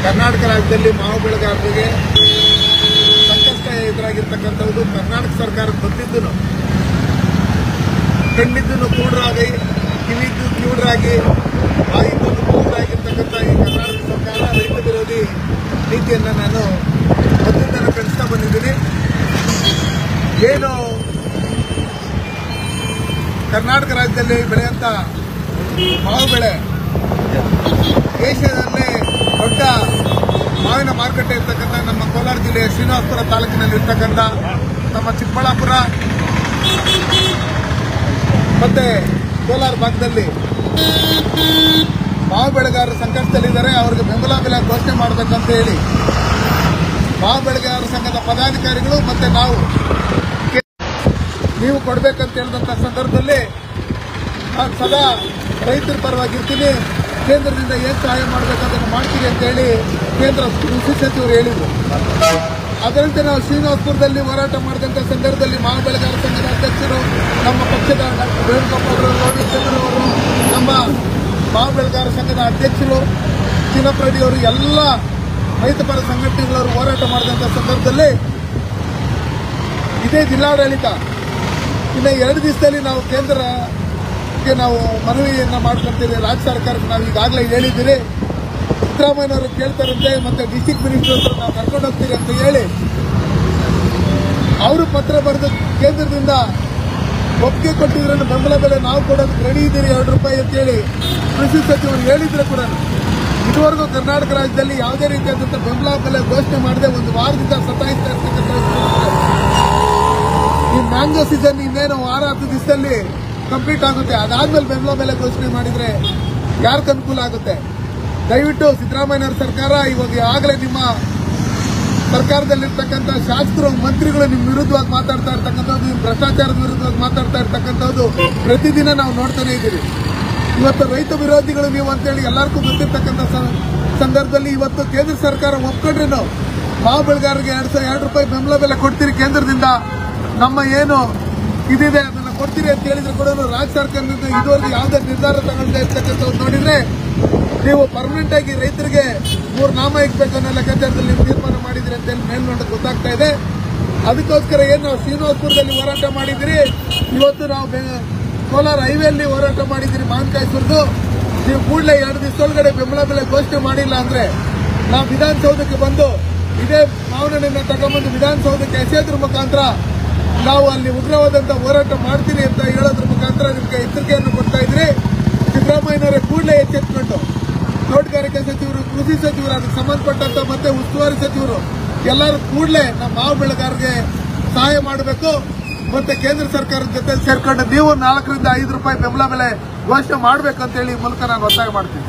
ಕರ್ನಾಟಕ ರಾಜ್ಯದಲ್ಲಿ ಮಾವು ಬೆಳೆಗಾರರಿಗೆ ಸಂಕಷ್ಟ ಎದುರಾಗಿರ್ತಕ್ಕಂಥದ್ದು ಕರ್ನಾಟಕ ಸರ್ಕಾರ ಬಂದಿದ್ದು ಕಣ್ಣಿದ್ದನ್ನು ಕೂಡರಾಗಿ ಕಿವಿದ್ದು ಕಿವುಡರಾಗಿ ಬಾಯಿದ್ದನ್ನು ಕೂಡರಾಗಿರ್ತಕ್ಕಂಥ ಈ ಕರ್ನಾಟಕ ಸರ್ಕಾರ ರೈತ ವಿರೋಧಿ ನೀತಿಯನ್ನು ನಾನು ಮೊದಲಿಂದ ಕಳಿಸ್ತಾ ಬಂದಿದ್ದೀನಿ. ಏನು ಕರ್ನಾಟಕ ರಾಜ್ಯದಲ್ಲಿ ಬೆಳೆಯುವಂಥ ಮಾವು ಬೆಳೆ ದೇಶದಲ್ಲೇ ದೊಡ್ಡ ಮಾವಿನ ಮಾರುಕಟ್ಟೆ ಇರ್ತಕ್ಕಂಥ ನಮ್ಮ ಕೋಲಾರ ಜಿಲ್ಲೆಯ ಶ್ರೀನಿವಾಸಪುರ ತಾಲೂಕಿನಲ್ಲಿ ಇರ್ತಕ್ಕಂಥ ನಮ್ಮ ಚಿಕ್ಕಬಳ್ಳಾಪುರ ಮತ್ತೆ ಕೋಲಾರ ಭಾಗದಲ್ಲಿ ಮಾವು ಬೆಳೆಗಾರರು ಸಂಕಷ್ಟದಲ್ಲಿದ್ದಾರೆ. ಅವರಿಗೆ ಬೆಂಬಲ ಬೆಲೆ ಘೋಷಣೆ ಮಾಡಬೇಕಂತ ಹೇಳಿ ಮಾವು ಬೆಳೆಗಾರರ ಸಂಘದ ಪದಾಧಿಕಾರಿಗಳು ಮತ್ತೆ ನಾವು ನೀವು ಕೊಡಬೇಕಂತ ಹೇಳಿದಂಥ ಸಂದರ್ಭದಲ್ಲಿ ನಾನು ಸದಾ ರೈತರ ಪರವಾಗಿರ್ತೀನಿ, ಕೇಂದ್ರದಿಂದ ಏನು ಸಹಾಯ ಮಾಡಬೇಕಂತ ಮಾಡ್ತೀವಿ ಅಂತ ಹೇಳಿ ಕೇಂದ್ರ ಕೃಷಿ ಸಚಿವರು ಹೇಳಿದರು. ಅದರಂತೆ ನಾವು ಶ್ರೀನಿವಾಸಪುರದಲ್ಲಿ ಹೋರಾಟ ಮಾಡಿದಂಥ ಸಂದರ್ಭದಲ್ಲಿ ಮಾವು ಬೆಳೆಗಾರರ ಸಂಘದ ಅಧ್ಯಕ್ಷರು, ನಮ್ಮ ಪಕ್ಷದ ಡಾಕ್ಟರ್ ವೇಣುಗೋಪಾಲ್ ಅವರು, ನಮ್ಮ ಮಾವು ಬೆಳೆಗಾರರ ಸಂಘದ ಅಧ್ಯಕ್ಷರು ಚಿನ್ನಪ್ಪ ಅವರು ಎಲ್ಲ ರೈತಪರ ಸಂಘಟನೆಗಳವರು ಹೋರಾಟ ಮಾಡಿದಂಥ ಸಂದರ್ಭದಲ್ಲಿ ಇದೇ ಜಿಲ್ಲಾಡಳಿತ ಇನ್ನು 2 ದಿವಸದಲ್ಲಿ ನಾವು ಕೇಂದ್ರಕ್ಕೆ ನಾವು ಮನವಿಯನ್ನು ಮಾಡ್ಕೊಂತೀವಿ. ರಾಜ್ಯ ಸರ್ಕಾರಕ್ಕೆ ನಾವು ಈಗಾಗಲೇ ಹೇಳಿದ್ದೀರಿ, ಸಿದ್ದರಾಮಯ್ಯನವರು ಕೇಳ್ತಾರಂತೆ ಮತ್ತೆ ಡಿಸ್ಟಿಕ್ ಮಿನಿಸ್ಟರ್ ಹತ್ರ ನಾವು ಕರ್ಕೊಂಡು ಹೋಗ್ತೀರಿ ಅಂತ ಹೇಳಿ ಅವರು ಪತ್ರ ಬರೆದು ಕೇಂದ್ರದಿಂದ ಒಪ್ಪಿಗೆ ಕೊಟ್ಟಿದ್ರನ್ನು ಬೆಂಬಲ ಬೆಲೆ ನಾವು ಕೊಡೋದು ರೆಡಿ ಇದ್ದೀರಿ ₹2 ಅಂತೇಳಿ ಕೃಷಿ ಸಚಿವರು ಹೇಳಿದ್ರು ಕೂಡ ಇದುವರೆಗೂ ಕರ್ನಾಟಕ ರಾಜ್ಯದಲ್ಲಿ ಯಾವುದೇ ರೀತಿಯಾದಂತಹ ಬೆಂಬಲ ಬೆಲೆ ಘೋಷಣೆ ಮಾಡದೆ 1 ವಾರದಿಂದ ಸತಾಯಿಸ್ತಾ ಇರ್ತಕ್ಕಂಥ ಈ ಮ್ಯಾಂಗೋ ಸೀಸನ್ ಇನ್ನೇನು 10 ದಿವಸದಲ್ಲಿ ಕಂಪ್ಲೀಟ್ ಆಗುತ್ತೆ. ಅದಾದ್ಮೇಲೆ ಬೆಂಬಲ ಬೆಲೆ ಘೋಷಣೆ ಮಾಡಿದ್ರೆ ಯಾರಿಗೆ ಅನುಕೂಲ ಆಗುತ್ತೆ? ದಯವಿಟ್ಟು ಸಿದ್ದರಾಮಯ್ಯನವರ ಸರ್ಕಾರ ಇವಾಗ ಆಗಲೇ ನಿಮ್ಮ ಸರ್ಕಾರದಲ್ಲಿರ್ತಕ್ಕಂಥ ಶಾಸಕರು ಮಂತ್ರಿಗಳು ನಿಮ್ಮ ವಿರುದ್ಧವಾಗಿ ಮಾತಾಡ್ತಾ ಇರ್ತಕ್ಕಂಥದ್ದು, ನಿಮ್ಮ ಭ್ರಷ್ಟಾಚಾರದ ವಿರುದ್ಧವಾಗಿ ಮಾತಾಡ್ತಾ ಇರ್ತಕ್ಕಂಥದ್ದು ಪ್ರತಿದಿನ ನಾವು ನೋಡ್ತಾನೆ ಇದ್ದೀವಿ. ಇವತ್ತು ರೈತ ವಿರೋಧಿಗಳು ನೀವು ಅಂತೇಳಿ ಎಲ್ಲರಿಗೂ ಗೊತ್ತಿರ್ತಕ್ಕಂಥ ಸಂದರ್ಭದಲ್ಲಿ ಇವತ್ತು ಕೇಂದ್ರ ಸರ್ಕಾರ ಒಪ್ಕೊಂಡ್ರೆ ನಾವು ಮಾವು ಬೆಳೆಗಾರರಿಗೆ ₹2 ಬೆಂಬಲ ಬೆಲೆ ಕೊಡ್ತೀರಿ, ಕೇಂದ್ರದಿಂದ ನಮ್ಮ ಏನು ಇದಿದೆ ಅದನ್ನು ಕೊಡ್ತೀರಿ ಅಂತ ಹೇಳಿದ್ರು ಕೂಡ ರಾಜ್ಯ ಸರ್ಕಾರದಿಂದ ಇದುವರೆಗೂ ಯಾವುದೇ ನಿರ್ಧಾರ ತಗೊಳ್ಳದೆ ಇರ್ತಕ್ಕಂಥದ್ದು ನೋಡಿದ್ರೆ ನೀವು ಪರ್ಮನೆಂಟ್ ಆಗಿ ರೈತರಿಗೆ 3 ನಾಮ ಇಕ್ಬೇಕು ಅನ್ನೋ ಲೆಕ್ಕಾಚಾರದಲ್ಲಿ ನೀವು ತೀರ್ಮಾನ ಮಾಡಿದ್ರಿ ಅಂತ ಹೇಳಿ ಮೇಲ್ನೋಟಕ್ಕೆ ಗೊತ್ತಾಗ್ತಾ ಇದೆ. ಅದಕ್ಕೋಸ್ಕರ ಏನು ನಾವು ಶ್ರೀನಿವಾಸಪುರದಲ್ಲಿ ಹೋರಾಟ ಮಾಡಿದಿರಿ, ಇವತ್ತು ನಾವು ಕೋಲಾರ ಹೈವೇಯಲ್ಲಿ ಹೋರಾಟ ಮಾಡಿದಿರಿ ಮಾವಿನಕಾಯಿ ಸುರಿದು. ನೀವು ಕೂಡಲೇ 2 ದಿವಸದೊಳಗಡೆ ಬೆಂಬಲ ಬೆಲೆ ಘೋಷಣೆ ಮಾಡಿಲ್ಲ ಅಂದ್ರೆ ನಾವು ವಿಧಾನಸೌಧಕ್ಕೆ ಬಂದು ಇದೇ ಮಾವಿನಹಣ್ಣನ್ನು ತಗೊಂಡ್ಬಂದು ವಿಧಾನಸೌಧಕ್ಕೆ ಎಸೆಯೋದ್ರ ಮುಖಾಂತರ ನಾವು ಅಲ್ಲಿ ಉಗ್ರವಾದಂಥ ಹೋರಾಟ ಮಾಡ್ತೀವಿ ಅಂತ ಹೇಳೋದ್ರ ಮುಖಾಂತರ ನಿಮಗೆ ಎಚ್ಚರಿಕೆಯನ್ನು ಕೊಡ್ತಾ ಇದ್ರಿ. ಸಿದ್ದರಾಮಯ್ಯನವರೇ ಕೂಡಲೇ ಎಚ್ಚೆತ್ಕೊಂಡು ತೋಟಗಾರಿಕೆ ಸಚಿವರು, ಕೃಷಿ ಸಚಿವರು, ಅದಕ್ಕೆ ಸಂಬಂಧಪಟ್ಟಂತ ಮತ್ತೆ ಉಸ್ತುವಾರಿ ಸಚಿವರು ಎಲ್ಲರೂ ಕೂಡಲೇ ನಮ್ಮ ಮಾವು ಬೆಳೆಗಾರರಿಗೆ ಸಹಾಯ ಮಾಡಬೇಕು. ಮತ್ತೆ ಕೇಂದ್ರ ಸರ್ಕಾರದ ಜೊತೆ ಸೇರ್ಕೊಂಡು ನೀವು ₹4 ರಿಂದ ₹5 ಬೆಂಬಲ ಬೆಲೆ ಘೋಷಣೆ ಮಾಡಬೇಕಂತ ಹೇಳಿ ಮೂಲಕ ನಾನು ಒತ್ತಾಯ ಮಾಡ್ತೀನಿ.